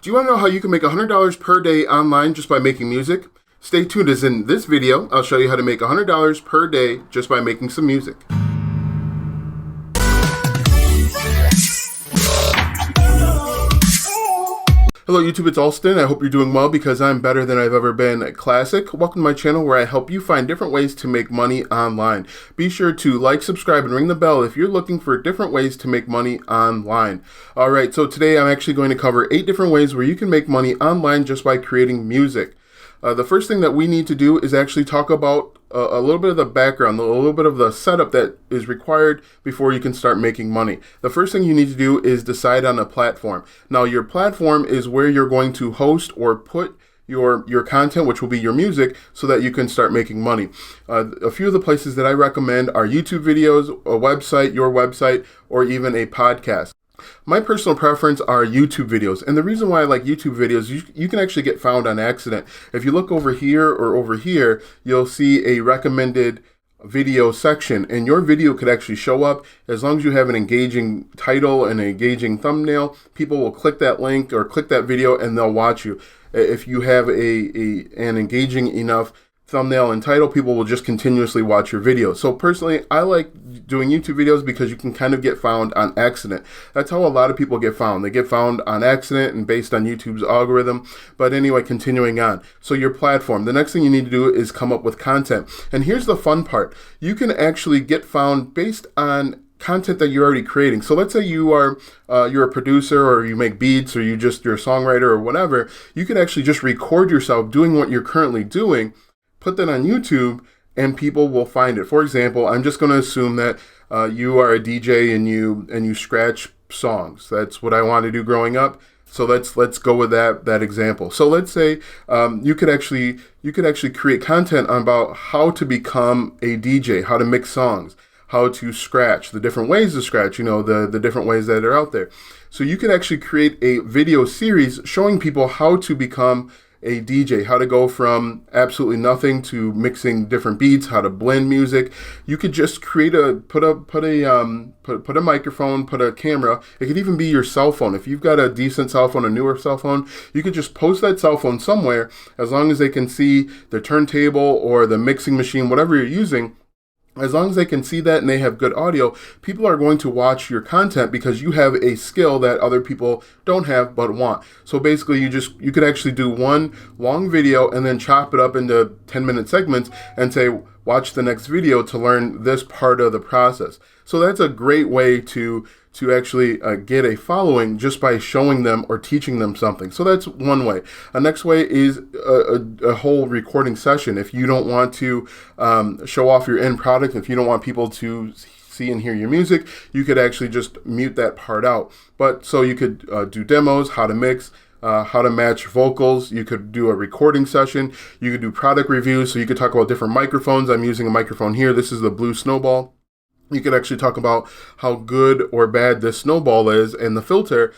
Do you want to know how you can make $100 per day online just by making music? Stay tuned, as in this video, I'll show you how to make $100 per day just by making some music. Hello YouTube, it's Alston. I hope you're doing well because I'm better than I've ever been at Classic. Welcome to my channel where I help you find different ways to make money online. Be sure to like, subscribe, and ring the bell if you're looking for different ways to make money online. Alright, so today I'm actually going to cover 8 different ways where you can make money online just by creating music. The first thing that we need to do is actually talk about a little bit of the background, a little bit of the setup that is required before you can start making money. The first thing you need to do is decide on a platform. Now, your platform is where you're going to host or put your content, which will be your music, so that you can start making money. A few of the places that I recommend are YouTube videos, a website, your website, or even a podcast. My personal preference are YouTube videos, and the reason why I like YouTube videos, you can actually get found on accident. If you look over here or over here, you'll see a recommended video section, and your video could actually show up as long as you have an engaging title and an engaging thumbnail. People will click that link or click that video and they'll watch you. If you have an engaging enough thumbnail and title, people will just continuously watch your video. So personally, I like doing YouTube videos because you can kind of get found on accident. That's how a lot of people get found. They get found on accident and based on YouTube's algorithm. But anyway, continuing on. So your platform. The next thing you need to do is come up with content. And here's the fun part. You can actually get found based on content that you're already creating. So let's say you're a producer, or you make beats, or you're a songwriter or whatever. You can actually just record yourself doing what you're currently doing, put that on YouTube, and people will find it. For example, I'm just going to assume that you are a DJ and you scratch songs. That's what I wanted to do growing up. So let's go with that example. So let's say you could actually create content about how to become a DJ, how to mix songs, how to scratch, the different ways to scratch, the different ways that are out there. So you could actually create a video series showing people how to become a DJ, how to go from absolutely nothing to mixing different beats, how to blend music. You could just create put a microphone, put a camera. It could even be your cell phone. If you've got a decent cell phone, a newer cell phone, you could just post that cell phone somewhere, as long as they can see the turntable or the mixing machine, whatever you're using. As long as they can see that and they have good audio, people are going to watch your content because you have a skill that other people don't have but want. So basically, you could actually do one long video and then chop it up into 10-minute segments and say, watch the next video to learn this part of the process. So that's a great way to actually get a following just by showing them or teaching them something. So that's one way. A next way is a whole recording session. If you don't want to show off your end product, if you don't want people to see and hear your music, you could actually just mute that part out. But so you could do demos, how to mix, how to match vocals. You could do a recording session. You could do product reviews. So you could talk about different microphones. I'm using a microphone here. This is the Blue Snowball. You could actually talk about how good or bad this snowball is and the filter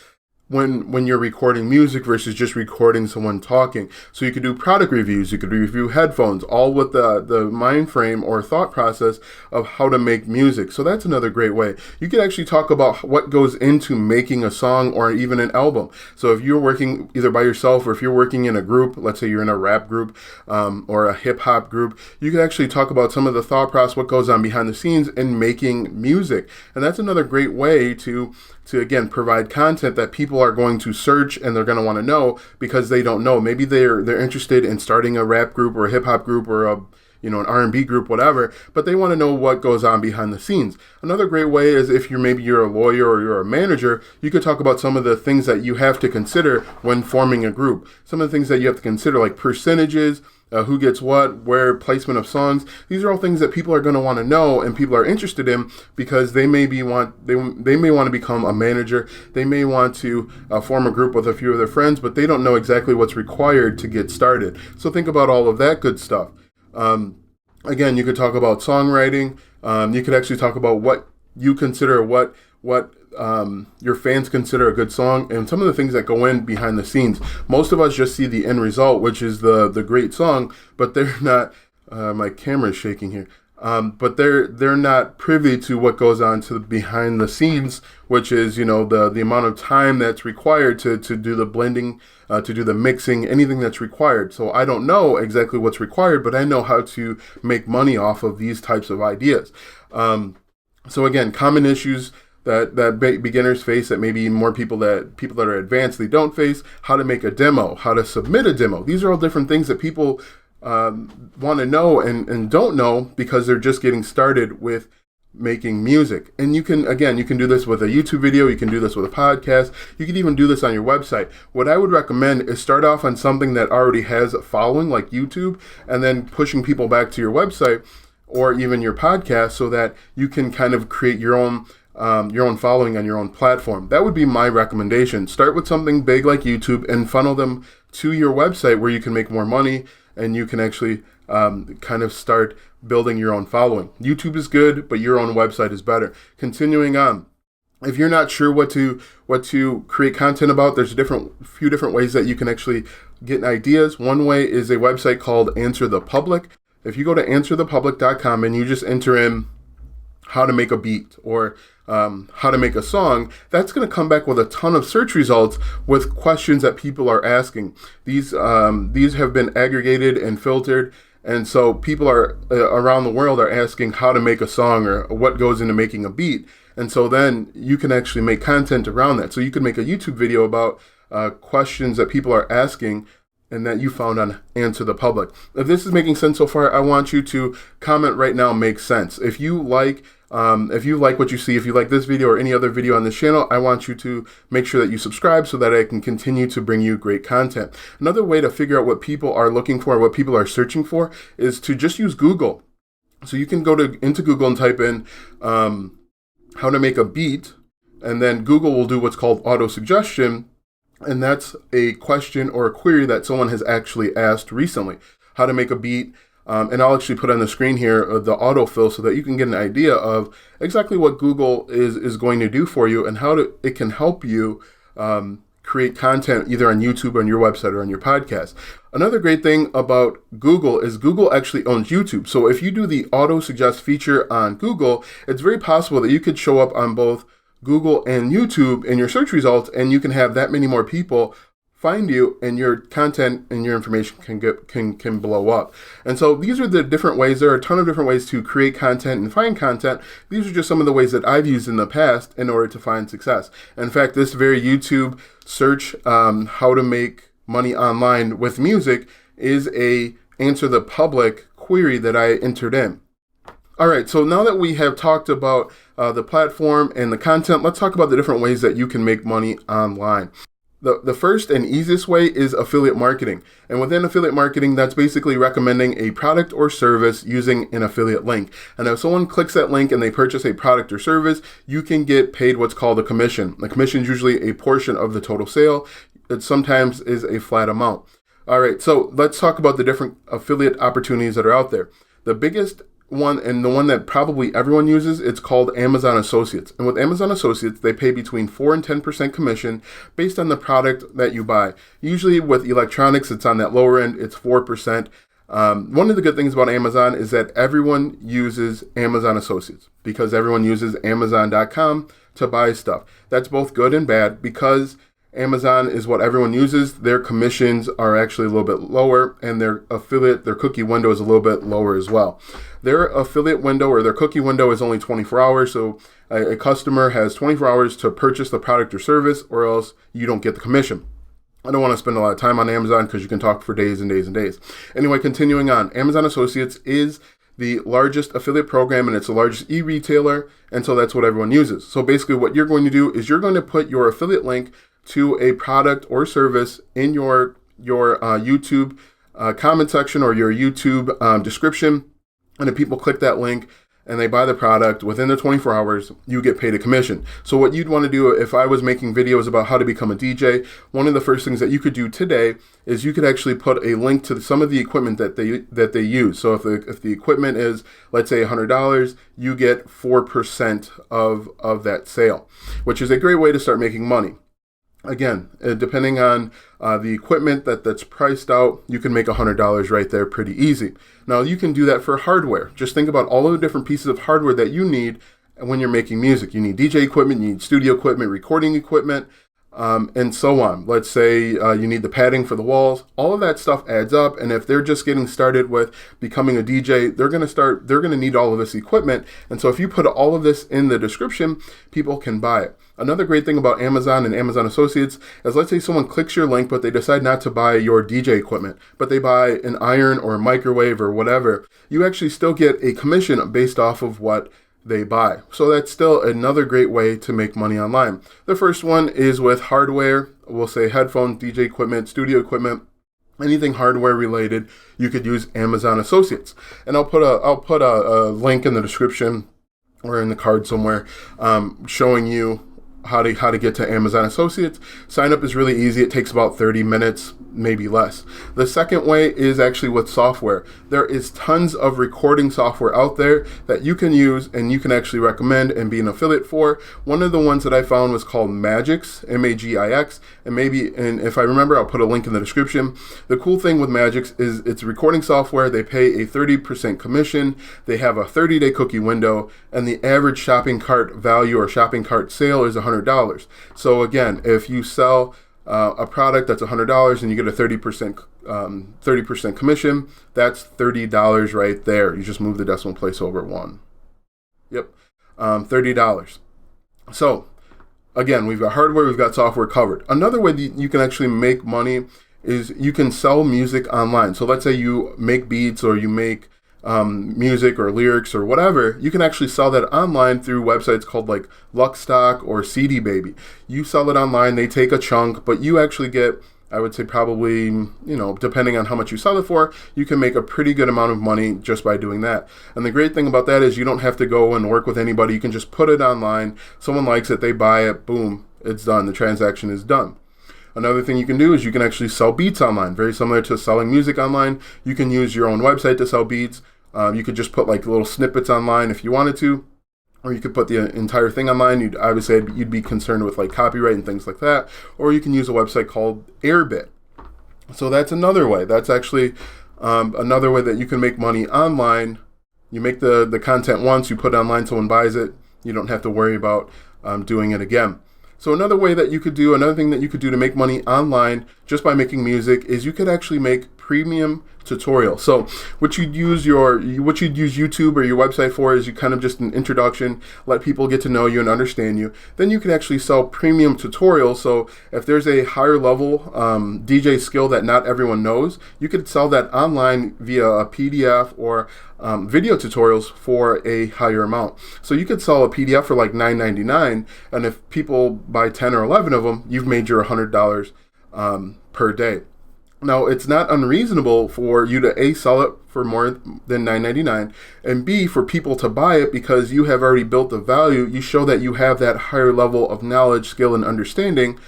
when you're recording music versus just recording someone talking. So you could do product reviews, you could review headphones, all with the mind frame or thought process of how to make music. So that's another great way. You could actually talk about what goes into making a song or even an album. So if you're working either by yourself or if you're working in a group, let's say you're in a rap group or a hip hop group, you could actually talk about some of the thought process, what goes on behind the scenes in making music. And that's another great way to again provide content that people are going to search and they're going to want to know because they don't know. Maybe they're interested in starting a rap group or a hip hop group or an R&B group, whatever, but they want to know what goes on behind the scenes. Another great way is if you're a lawyer or you're a manager, you could talk about some of the things that you have to consider when forming a group. Some of the things that you have to consider, like percentages, who gets what, where, placement of songs. These are all things that people are going to want to know and people are interested in because they may want to become a manager. They may want to form a group with a few of their friends, but they don't know exactly what's required to get started. So think about all of that good stuff. Again, you could talk about songwriting. You could actually talk about what you consider what your fans consider a good song and some of the things that go in behind the scenes. Most of us just see the end result, which is the great song, but they're not. My camera is shaking here. but they're not privy to what goes on to behind the scenes, which is, you know, the amount of time that's required to do the blending, to do the mixing, anything that's required. So I don't know exactly what's required, but I know how to make money off of these types of ideas. So again, common issues that beginners face, that maybe more people that are advanced, they don't face: how to make a demo, how to submit a demo. These are all different things that people want to know and don't know because they're just getting started with making music. And you can do this with a YouTube video, you can do this with a podcast, you can even do this on your website. What I would recommend is start off on something that already has a following, like YouTube, and then pushing people back to your website or even your podcast, so that you can kind of create your own following on your own platform. That would be my recommendation. Start with something big like YouTube and funnel them to your website where you can make more money and you can actually kind of start building your own following. YouTube is good, but your own website is better. Continuing on, if you're not sure what to create content about, there's a few different ways that you can actually get ideas. One way is a website called Answer the Public. If you go to answerthepublic.com and you just enter in how to make a beat or how to make a song, that's going to come back with a ton of search results with questions that people are asking. These have been aggregated and filtered, and so people are around the world are asking how to make a song or what goes into making a beat. And so then you can actually make content around that. So you can make a YouTube video about questions that people are asking and that you found on Answer the Public. If this is making sense so far, I want you to comment right now, makes sense. If you like what you see, if you like this video or any other video on this channel, I want you to make sure that you subscribe so that I can continue to bring you great content. Another way to figure out what people are looking for, what people are searching for, is to just use Google. So you can go into Google and type in how to make a beat, and then Google will do what's called auto suggestion. And that's a question or a query that someone has actually asked recently. How to make a beat. And I'll actually put on the screen here the autofill so that you can get an idea of exactly what Google is going to do for you and how it can help you create content either on YouTube, on your website, or on your podcast. Another great thing about Google is Google actually owns YouTube. So if you do the auto suggest feature on Google, it's very possible that you could show up on both Google and YouTube in your search results, and you can have that many more people find you, and your content and your information can blow up. And so these are the different ways. There are a ton of different ways to create content and find content. These are just some of the ways that I've used in the past in order to find success. In fact, this very YouTube search, how to make money online with music, is a Answer the Public query that I entered in. All right, so now that we have talked about the platform and the content, let's talk about the different ways that you can make money online. The first and easiest way is affiliate marketing. And within affiliate marketing, that's basically recommending a product or service using an affiliate link. And if someone clicks that link and they purchase a product or service, you can get paid what's called a commission. The commission is usually a portion of the total sale. It sometimes is a flat amount. All right, so let's talk about the different affiliate opportunities that are out there. The biggest one, and the one that probably everyone uses, it's called Amazon Associates. And with Amazon Associates, they pay between 4 and 10% commission based on the product that you buy. Usually with electronics, it's on that lower end, it's 4%. One of the good things about Amazon is that everyone uses Amazon Associates because everyone uses Amazon.com to buy stuff. That's both good and bad because Amazon is what everyone uses. Their commissions are actually a little bit lower, and their cookie window is a little bit lower as well. Their affiliate window or their cookie window is only 24 hours, so a customer has 24 hours to purchase the product or service, or else you don't get the commission. I don't want to spend a lot of time on Amazon because you can talk for days and days and days. Anyway, continuing on, Amazon Associates is the largest affiliate program, and it's the largest e-retailer, and so that's what everyone uses. So basically what you're going to do is you're going to put your affiliate link to a product or service in your YouTube comment section or your YouTube description. And if people click that link and they buy the product within the 24 hours, you get paid a commission. So what you'd want to do if I was making videos about how to become a DJ, one of the first things that you could do today is you could actually put a link to some of the equipment that they use. So if the equipment is, let's say, $100, you get 4% of that sale, which is a great way to start making money. Again, depending on the equipment that's priced out, you can make $100 right there pretty easy. Now, you can do that for hardware. Just think about all of the different pieces of hardware that you need when you're making music. You need DJ equipment, you need studio equipment, recording equipment, and so on. Let's say you need the padding for the walls. All of that stuff adds up, and if they're just getting started with becoming a DJ, they're going to need all of this equipment. And so if you put all of this in the description, people can buy it. Another great thing about Amazon and Amazon Associates is, let's say someone clicks your link, but they decide not to buy your DJ equipment, but they buy an iron or a microwave or whatever. You actually still get a commission based off of what they buy. So that's still another great way to make money online. The first one is with hardware. We'll say headphones, DJ equipment, studio equipment, anything hardware related. You could use Amazon Associates, and I'll put a link in the description or in the card somewhere, showing you how to get to Amazon Associates. Sign up is really easy. It takes about 30 minutes, maybe less. The second way is actually with software. There is tons of recording software out there that you can use and you can actually recommend and be an affiliate for. One of the ones that I found was called Magix, Magix, and if I remember, I'll put a link in the description. The cool thing with Magix is it's recording software. They pay a 30% commission. They have a 30-day cookie window, and the average shopping cart value or shopping cart sale is $100. So again, if you sell a product that's $100 and you get a 30% commission, that's $30 right there. You just move the decimal place over one. Yep, $30. So again, we've got hardware, we've got software covered. Another way that you can actually make money is you can sell music online. So let's say you make beats or you make music or lyrics or whatever. You can actually sell that online through websites called like Luckstock or CD Baby. You sell it online, they take a chunk, but you actually get, I would say probably, depending on how much you sell it for, you can make a pretty good amount of money just by doing that. And the great thing about that is you don't have to go and work with anybody. You can just put it online. Someone likes it, they buy it, boom, it's done. The transaction is done. Another thing you can do is you can actually sell beats online, very similar to selling music online. You can use your own website to sell beats. You could just put like little snippets online if you wanted to, or you could put the entire thing online. You'd be concerned with like copyright and things like that. Or you can use a website called Airbit. So that's another way. That's actually another way that you can make money online. You make the content once, you put it online, someone buys it. You don't have to worry about doing it again. So another thing that you could do to make money online just by making music is you could actually make premium tutorials. So what you'd use YouTube or your website for is you kind of just an introduction, let people get to know you and understand you. Then you can actually sell premium tutorials. So if there's a higher level DJ skill that not everyone knows, you could sell that online via a PDF or video tutorials for a higher amount. So you could sell a PDF for like $9.99, and if people buy 10 or 11 of them, you've made your $100 per day. Now, it's not unreasonable for you to A, sell it for more than $9.99, and B, for people to buy it because you have already built the value. You show that you have that higher level of knowledge, skill, and understanding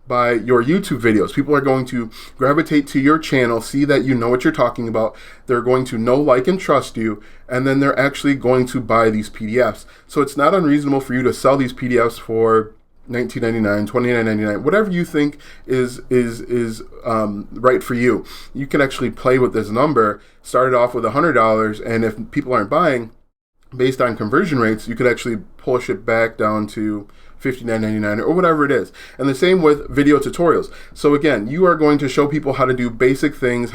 by your YouTube videos. People are going to gravitate to your channel, see that you know what you're talking about. They're going to know, like, and trust you, and then they're actually going to buy these PDFs. So it's not unreasonable for you to sell these PDFs for $19.99, $29.99, whatever you think is right for you. You can actually play with this number, start it off with $100, and if people aren't buying, based on conversion rates, you could actually push it back down to $59.99 or whatever it is. And the same with video tutorials. So again, you are going to show people how to do basic things,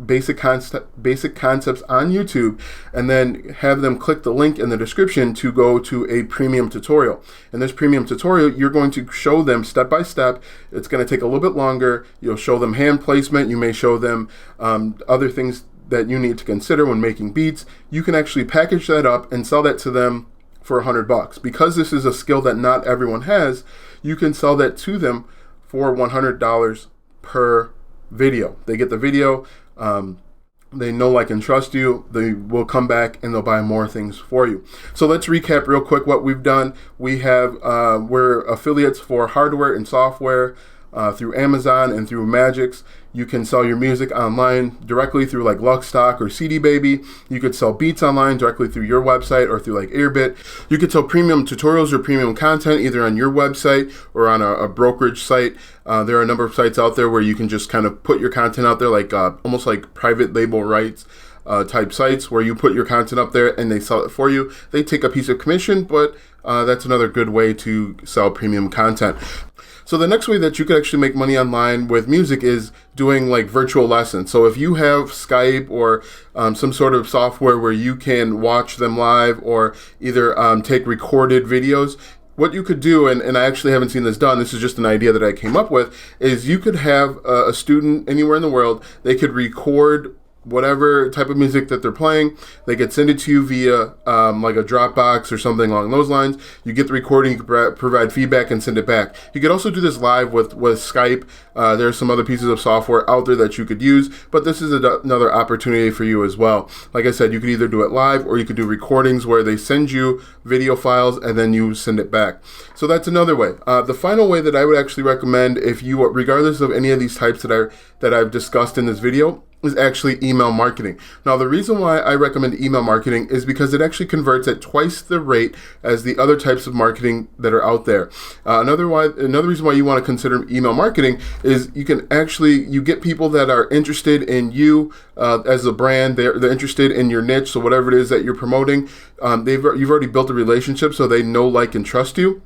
basic concepts on YouTube, and then have them click the link in the description to go to a premium tutorial. In this premium tutorial, you're going to show them step by step. It's going to take a little bit longer. You'll show them hand placement. You may show them other things that you need to consider when making beats. You can actually package that up and sell that to them for $100. Because this is a skill that not everyone has, you can sell that to them for $100 per video. They get the video, they know, like, and trust you. They will come back and they'll buy more things for you. So let's recap real quick what we've done. We're affiliates for hardware and software. through Amazon and through Magix. You can sell your music online directly through like Luckstock or CD Baby. You could sell beats online directly through your website or through like Airbit. You could sell premium tutorials or premium content either on your website or on a brokerage site. There are a number of sites out there where you can just kind of put your content out there, like almost like private label rights type sites where you put your content up there and they sell it for you. They take a piece of commission, but that's another good way to sell premium content. So the next way that you could actually make money online with music is doing like virtual lessons. So if you have Skype or some sort of software where you can watch them live or either take recorded videos, what you could do, and I actually haven't seen this done, this is just an idea that I came up with, is you could have a student anywhere in the world, they could record whatever type of music that they're playing. They could send it to you via like a Dropbox or something along those lines. You get the recording, you can provide feedback and send it back. You could also do this live with Skype. There are some other pieces of software out there that you could use, but this is another opportunity for you as well. Like I said, you could either do it live or you could do recordings where they send you video files and then you send it back. So that's another way. The final way that I would actually recommend, if you, regardless of any of these types that I've discussed in this video, is actually email marketing. Now, the reason why I recommend email marketing is because it actually converts at twice the rate as the other types of marketing that are out there. Another reason why you want to consider email marketing is you get people that are interested in you as a brand. They're interested in your niche, so whatever it is that you're promoting, you've already built a relationship, so they know, like, and trust you.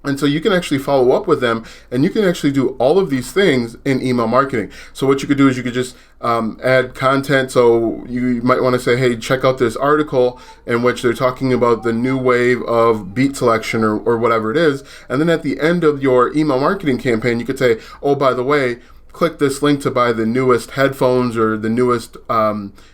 And so you can actually follow up with them, and you can actually do all of these things in email marketing. So what you could do is you could just add content. So you might want to say, hey, check out this article in which they're talking about the new wave of beat selection or whatever it is. And then at the end of your email marketing campaign, you could say, oh, by the way, click this link to buy the newest headphones or the newest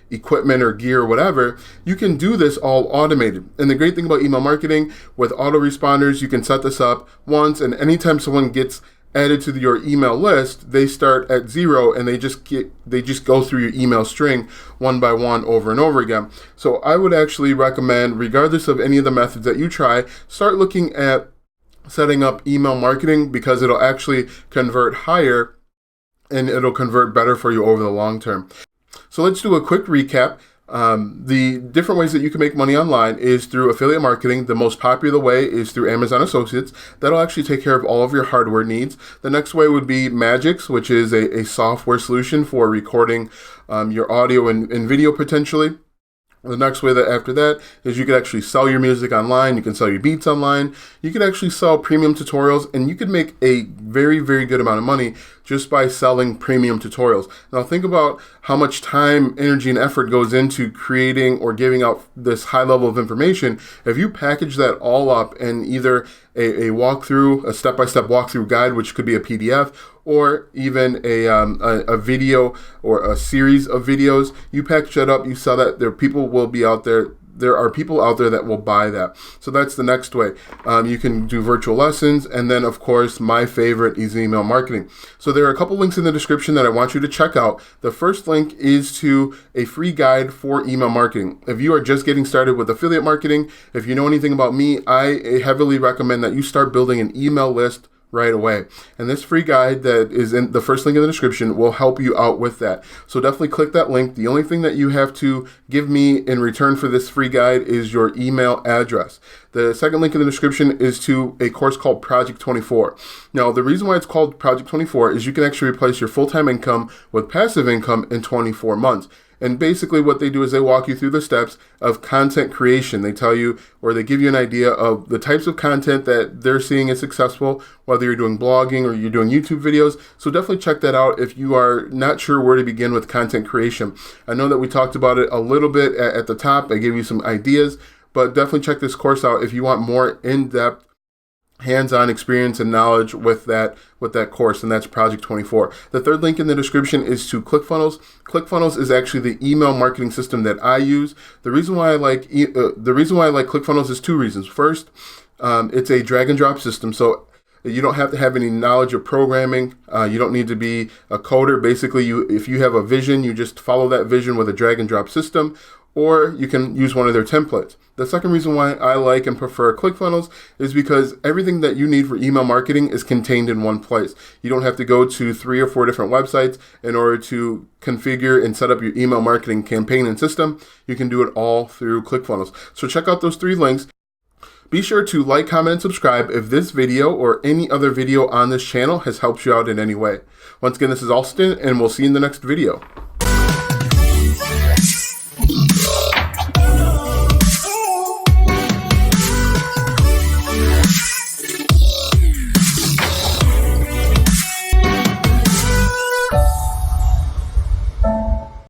equipment or gear or whatever. You can do this all automated. And the great thing about email marketing with autoresponders, you can set this up once, and anytime someone gets added to your email list, they start at 0 and they just go through your email string one by one over and over again. So I would actually recommend, regardless of any of the methods that you try, start looking at setting up email marketing, because it'll actually convert higher and it'll convert better for you over the long term. So let's do a quick recap. The different ways that you can make money online is through affiliate marketing. The most popular way is through Amazon Associates. That'll actually take care of all of your hardware needs. The next way would be Magix, which is a software solution for recording your audio and video potentially. The next way that after that is you can actually sell your music online. You can sell your beats online. You can actually sell premium tutorials, and you could make a very, very good amount of money just by selling premium tutorials. Now think about how much time, energy, and effort goes into creating or giving out this high level of information. If you package that all up in either a walkthrough, a step-by-step walkthrough guide, which could be a PDF, or even a video or a series of videos, you package that up, you sell that, there are people out there that will buy that. So that's the next way. You can do virtual lessons, and then of course my favorite is email marketing. So there are a couple links in the description that I want you to check out. The first link is to a free guide for email marketing. If you are just getting started with affiliate marketing, if you know anything about me, I heavily recommend that you start building an email list right away. And this free guide that is in the first link in the description will help you out with that. So definitely click that link. The only thing that you have to give me in return for this free guide is your email address. The second link in the description is to a course called Project 24. Now, the reason why it's called Project 24 is you can actually replace your full-time income with passive income in 24 months. And basically what they do is they walk you through the steps of content creation. They tell you, or they give you an idea of the types of content that they're seeing is successful, whether you're doing blogging or you're doing YouTube videos. So definitely check that out if you are not sure where to begin with content creation. I know that we talked about it a little bit at the top. I gave you some ideas, but definitely check this course out if you want more in-depth hands-on experience and knowledge with that course, and that's Project 24. The third link in the description is to ClickFunnels. ClickFunnels is actually the email marketing system that I use. The reason why I like ClickFunnels is two reasons. First, it's a drag and drop system, so you don't have to have any knowledge of programming. You don't need to be a coder. Basically, if you have a vision, you just follow that vision with a drag and drop system. or you can use one of their templates. The second reason why I like and prefer ClickFunnels is because everything that you need for email marketing is contained in one place. You don't have to go to 3 or 4 different websites in order to configure and set up your email marketing campaign and system. You can do it all through ClickFunnels. So check out those 3 links. Be sure to like, comment, and subscribe if this video or any other video on this channel has helped you out in any way. Once again, this is Alston, and we'll see you in the next video.